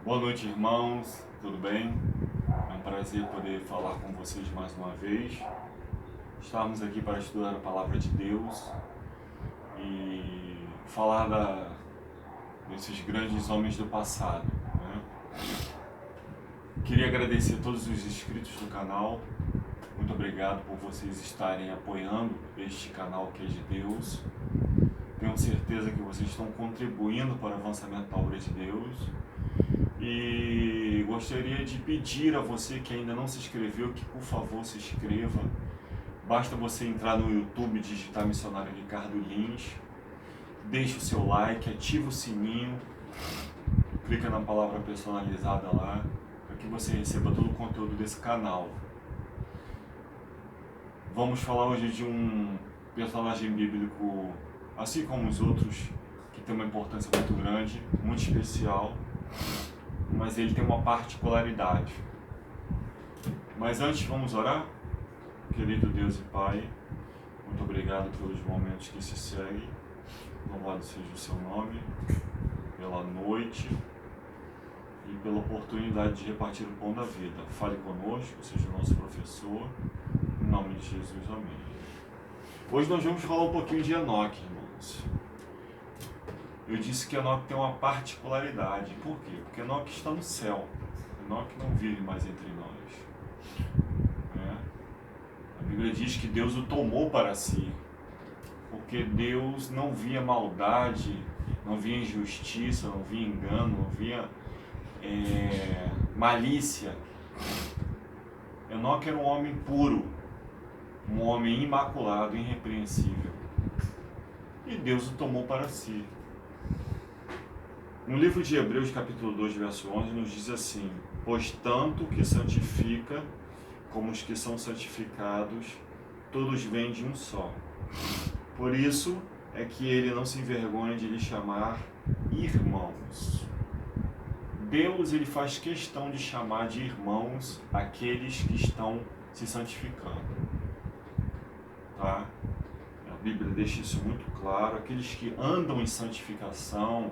Boa noite, irmãos, tudo bem? É um prazer poder falar com vocês mais uma vez. Estamos aqui para estudar a Palavra de Deus e falar desses grandes homens do passado, né? Queria agradecer a todos os inscritos do canal. Muito obrigado por vocês estarem apoiando este canal que é de Deus. Tenho certeza que vocês estão contribuindo para o avançamento da obra de Deus. E gostaria de pedir a você que ainda não se inscreveu que por favor se inscreva. Basta você entrar no YouTube e digitar Missionário Ricardo Lins, deixe o seu like, ativa o sininho, clica na palavra personalizada lá, para que você receba todo o conteúdo desse canal. Vamos falar hoje de um personagem bíblico, assim como os outros, que tem uma importância muito grande, muito especial, mas ele tem uma particularidade. Mas antes vamos orar? Querido Deus e Pai, muito obrigado pelos momentos que se seguem. Louvado seja o seu nome, pela noite e pela oportunidade de repartir o pão da vida. Fale conosco, seja o nosso professor. Em nome de Jesus, amém. Hoje nós vamos falar um pouquinho de Enoque, irmãos. Eu disse que Enoque tem uma particularidade. Por quê? Porque Enoque está no céu. Enoque não vive mais entre nós. A Bíblia diz que Deus o tomou para si, porque Deus não via maldade, não via injustiça, não via engano, não via malícia. Enoque era um homem puro, um homem imaculado, irrepreensível. E Deus o tomou para si. No livro de Hebreus, capítulo 2, verso 11, nos diz assim: pois tanto que santifica como os que são santificados, todos vêm de um só. Por isso é que ele não se envergonha de lhe chamar irmãos. Deus, ele faz questão de chamar de irmãos aqueles que estão se santificando. Tá? A Bíblia deixa isso muito claro. Aqueles que andam em santificação,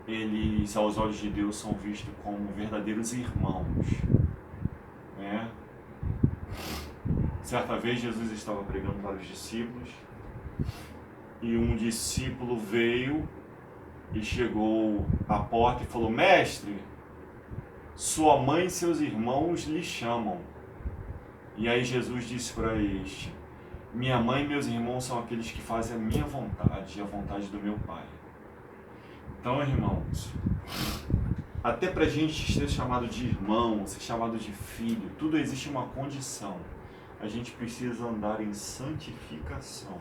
eles, aos olhos de Deus, são vistos como verdadeiros irmãos. Né? Certa vez Jesus estava pregando para os discípulos e um discípulo veio e chegou à porta e falou: mestre, sua mãe e seus irmãos lhe chamam. E aí Jesus disse para este: minha mãe e meus irmãos são aqueles que fazem a minha vontade e a vontade do meu Pai. Então, irmãos, até para a gente ser chamado de irmão, ser chamado de filho, tudo existe uma condição. A gente precisa andar em santificação.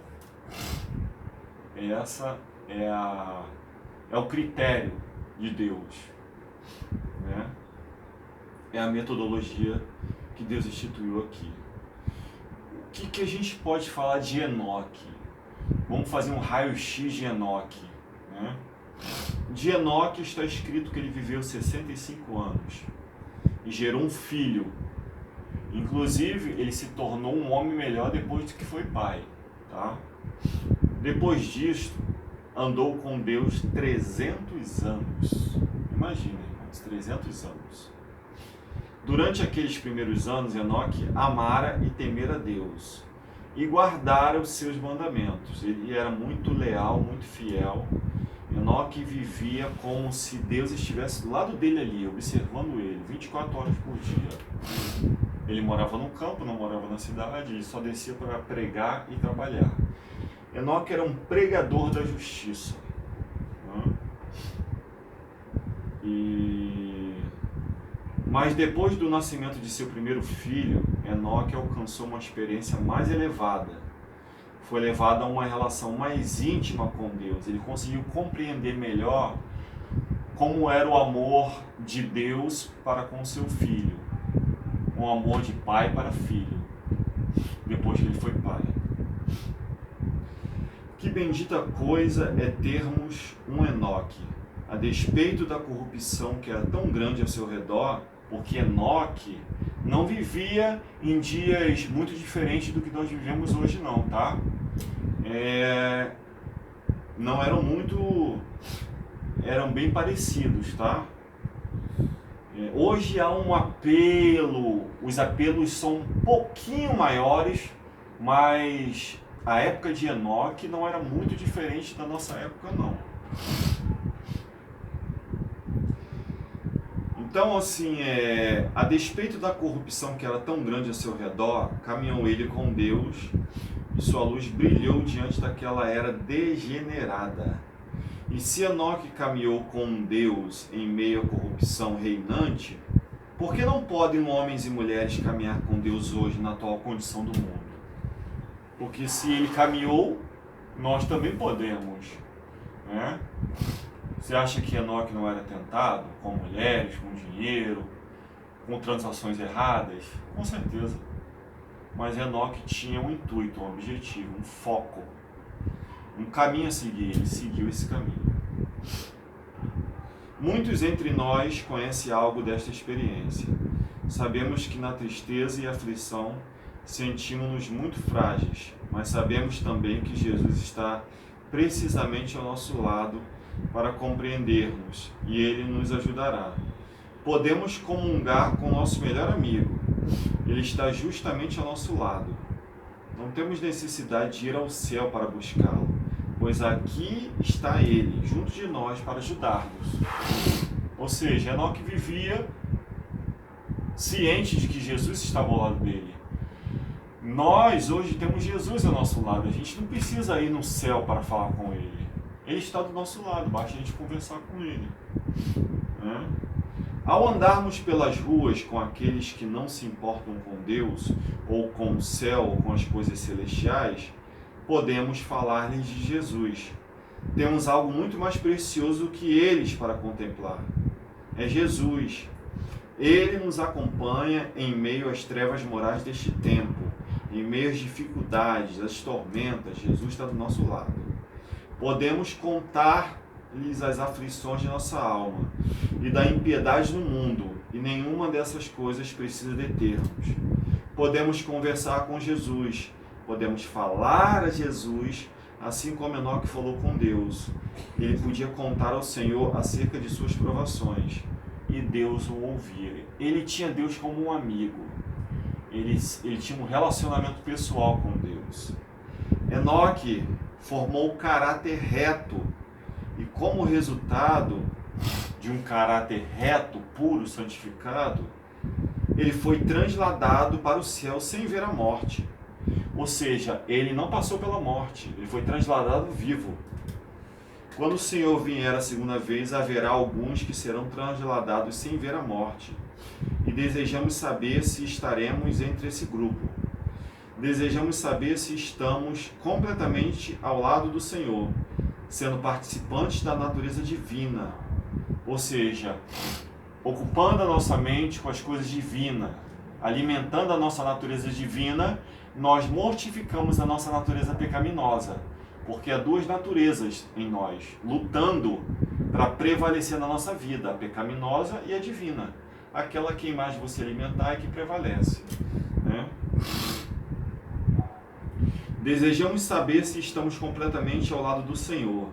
Essa é o critério de Deus, né? É a metodologia que Deus instituiu aqui. O que a gente pode falar de Enoque? Vamos fazer um raio-x de Enoque, né? De Enoque está escrito que ele viveu 65 anos e gerou um filho. Inclusive, ele se tornou um homem melhor depois de que foi pai. Tá? Depois disso, andou com Deus 300 anos. Imagina, irmãos, 300 anos. Durante aqueles primeiros anos, Enoque amara e temera a Deus e guardara os seus mandamentos. Ele era muito leal, muito fiel. Enoque vivia como se Deus estivesse do lado dele ali, observando ele, 24 horas por dia. Ele morava no campo, não morava na cidade, ele só descia para pregar e trabalhar. Enoque era um pregador da justiça. Mas depois do nascimento de seu primeiro filho, Enoque alcançou uma experiência mais elevada. Foi levado a uma relação mais íntima com Deus. Ele conseguiu compreender melhor como era o amor de Deus para com seu filho. Um amor de pai para filho, depois que ele foi pai. Que bendita coisa é termos um Enoque, a despeito da corrupção que era tão grande ao seu redor, porque Enoque não vivia em dias muito diferentes do que nós vivemos hoje não, tá? Não eram bem parecidos, tá? Hoje há um apelo, os apelos são um pouquinho maiores, mas a época de Enoque não era muito diferente da nossa época, não. Então, assim, a despeito da corrupção que era tão grande ao seu redor, caminhou ele com Deus e sua luz brilhou diante daquela era degenerada. E se Enoque caminhou com Deus em meio à corrupção reinante, por que não podem homens e mulheres caminhar com Deus hoje na atual condição do mundo? Porque se ele caminhou, nós também podemos, né? Você acha que Enoque não era tentado com mulheres, com dinheiro, com transações erradas? Com certeza. Mas Enoque tinha um intuito, um objetivo, um foco, um caminho a seguir. Ele seguiu esse caminho. Muitos entre nós conhecem algo desta experiência. Sabemos que na tristeza e aflição sentimos-nos muito frágeis, mas sabemos também que Jesus está precisamente ao nosso lado para compreendermos, e Ele nos ajudará. Podemos comungar com o nosso melhor amigo. Ele está justamente ao nosso lado. Não temos necessidade de ir ao céu para buscá-lo, pois aqui está Ele, junto de nós, para ajudar-nos. Ou seja, Enoque vivia ciente de que Jesus estava ao lado dele. Nós hoje temos Jesus ao nosso lado. A gente não precisa ir no céu para falar com Ele. Ele está do nosso lado, basta a gente conversar com Ele. Ao andarmos pelas ruas com aqueles que não se importam com Deus, ou com o céu, ou com as coisas celestiais, podemos falar-lhes de Jesus. Temos algo muito mais precioso do que eles para contemplar. É Jesus. Ele nos acompanha em meio às trevas morais deste tempo, em meio às dificuldades, às tormentas. Jesus está do nosso lado. Podemos contar-lhes as aflições de nossa alma e da impiedade no mundo, e nenhuma dessas coisas precisa deter-nos. Podemos conversar com Jesus, podemos falar a Jesus, assim como Enoque falou com Deus. Ele podia contar ao Senhor acerca de suas provações, e Deus o ouvia. Ele tinha Deus como um amigo, ele tinha um relacionamento pessoal com Deus. Enoque formou caráter reto, e como resultado de um caráter reto, puro, santificado, ele foi transladado para o céu sem ver a morte. Ou seja, ele não passou pela morte, ele foi transladado vivo. Quando o Senhor vier a segunda vez, haverá alguns que serão transladados sem ver a morte. E desejamos saber se estaremos entre esse grupo. Desejamos saber se estamos completamente ao lado do Senhor, sendo participantes da natureza divina. Ou seja, ocupando a nossa mente com as coisas divinas, alimentando a nossa natureza divina, nós mortificamos a nossa natureza pecaminosa, porque há duas naturezas em nós, lutando para prevalecer na nossa vida, a pecaminosa e a divina. Aquela que mais você alimentar é que prevalece, né? Desejamos saber se estamos completamente ao lado do Senhor,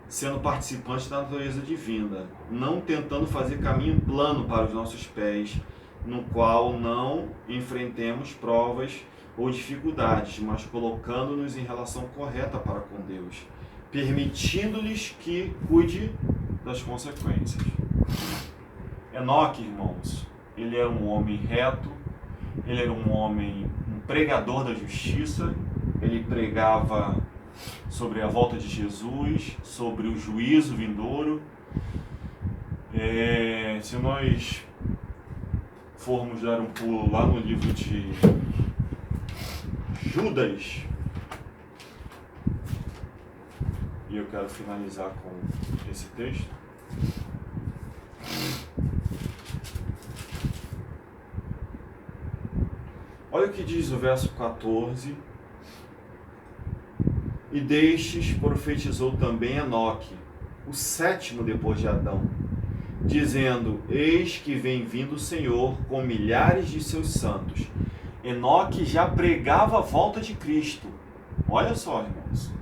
sendo participantes da natureza divina, não tentando fazer caminho plano para os nossos pés, no qual não enfrentemos provas ou dificuldades, mas colocando-nos em relação correta para com Deus, permitindo-lhes que cuide das consequências. Enoque, irmãos, ele era um homem reto, ele era um homem, um pregador da justiça, ele pregava sobre a volta de Jesus, sobre o juízo vindouro. Se nós formos dar um pulo lá no livro de Judas, e eu quero finalizar com esse texto. Olha o que diz o verso 14. E destes profetizou também Enoque, o sétimo depois de Adão, dizendo: eis que vem vindo o Senhor com milhares de seus santos. Enoque já pregava a volta de Cristo. Olha só, irmãos.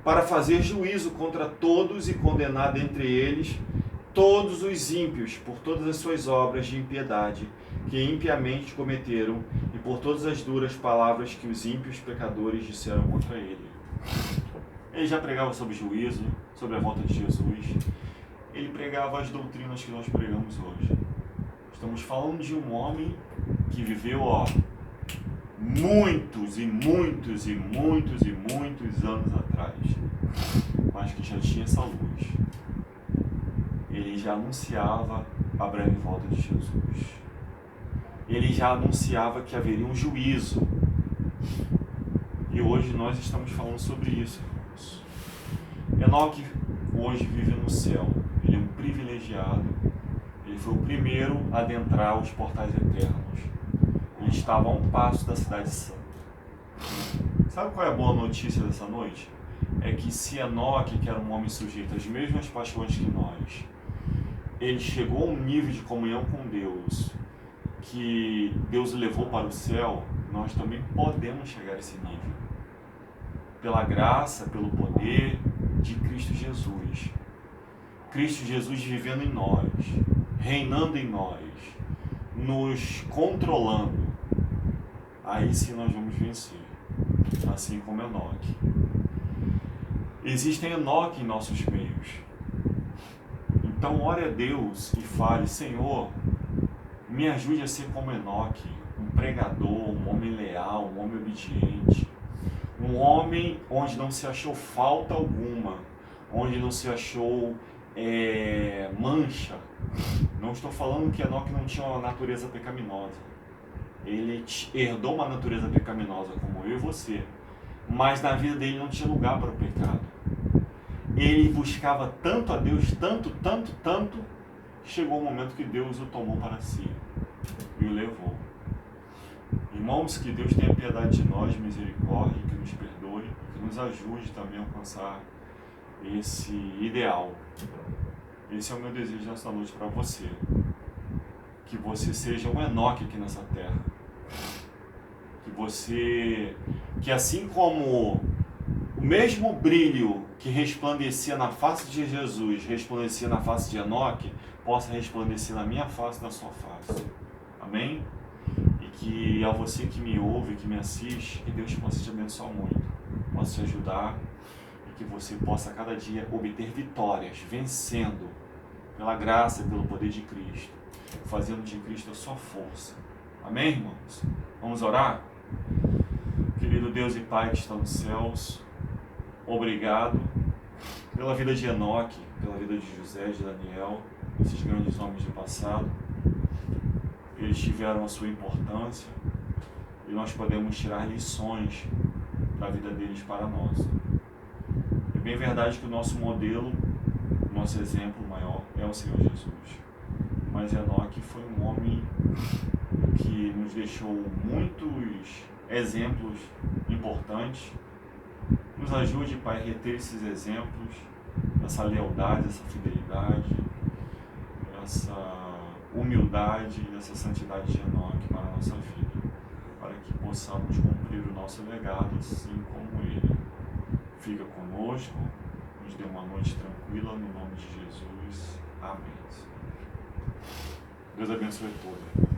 Para fazer juízo contra todos e condenar dentre eles todos os ímpios, por todas as suas obras de impiedade, que impiamente cometeram, e por todas as duras palavras que os ímpios pecadores disseram contra ele. Ele já pregava sobre juízo, sobre a volta de Jesus. Ele pregava as doutrinas que nós pregamos hoje. Estamos falando de um homem que viveu, muitos e muitos e muitos e muitos anos atrás, mas que já tinha essa luz. Ele já anunciava a breve volta de Jesus. Ele já anunciava que haveria um juízo. E hoje nós estamos falando sobre isso, irmãos. Enoque hoje vive no céu. Ele é um privilegiado. Ele foi o primeiro a adentrar os portais eternos. Ele estava a um passo da cidade santa. Sabe qual é a boa notícia dessa noite? É que se Enoque, que era um homem sujeito às mesmas paixões que nós, ele chegou a um nível de comunhão com Deus, que Deus o levou para o céu, nós também podemos chegar a esse nível. Pela graça, pelo poder de Cristo Jesus. Cristo Jesus vivendo em nós, reinando em nós, nos controlando. Aí sim nós vamos vencer, assim como Enoque. Existem Enoque em nossos meios. Então ore a Deus e fale: Senhor, me ajude a ser como Enoque, um pregador, um homem leal, um homem obediente, um homem onde não se achou falta alguma, onde não se achou mancha. Não estou falando que Enoque não tinha uma natureza pecaminosa. Ele herdou uma natureza pecaminosa como eu e você, mas na vida dele não tinha lugar para o pecado. Ele buscava tanto a Deus, tanto, chegou o momento que Deus o tomou para si e o levou. Irmãos, que Deus tenha piedade de nós, misericórdia, que nos perdoe, que nos ajude também a alcançar esse ideal. Esse é o meu desejo nessa noite para você. Que você seja um Enoque aqui nessa terra. Que assim como o mesmo brilho que resplandecia na face de Jesus, resplandecia na face de Enoque, possa resplandecer na minha face e na sua face. Amém? E que a você que me ouve, que me assiste, que Deus possa te abençoar muito, possa te ajudar e que você possa a cada dia obter vitórias, vencendo pela graça e pelo poder de Cristo, fazendo de Cristo a sua força. Amém, irmãos? Vamos orar? Querido Deus e Pai que está nos céus, obrigado pela vida de Enoque, pela vida de José, de Daniel, esses grandes homens do passado. Eles tiveram a sua importância e nós podemos tirar lições da vida deles para nós. É bem verdade que o nosso modelo, o nosso exemplo maior é o Senhor Jesus. Mas Enoque foi um homem que nos deixou muitos exemplos importantes. Nos ajude, Pai, a reter esses exemplos, essa lealdade, essa fidelidade, essa humildade e essa santidade de Enoque para a nossa vida, para que possamos cumprir o nosso legado assim como ele. Fica conosco, nos dê uma noite tranquila, no nome de Jesus. Amém. Deus abençoe todos.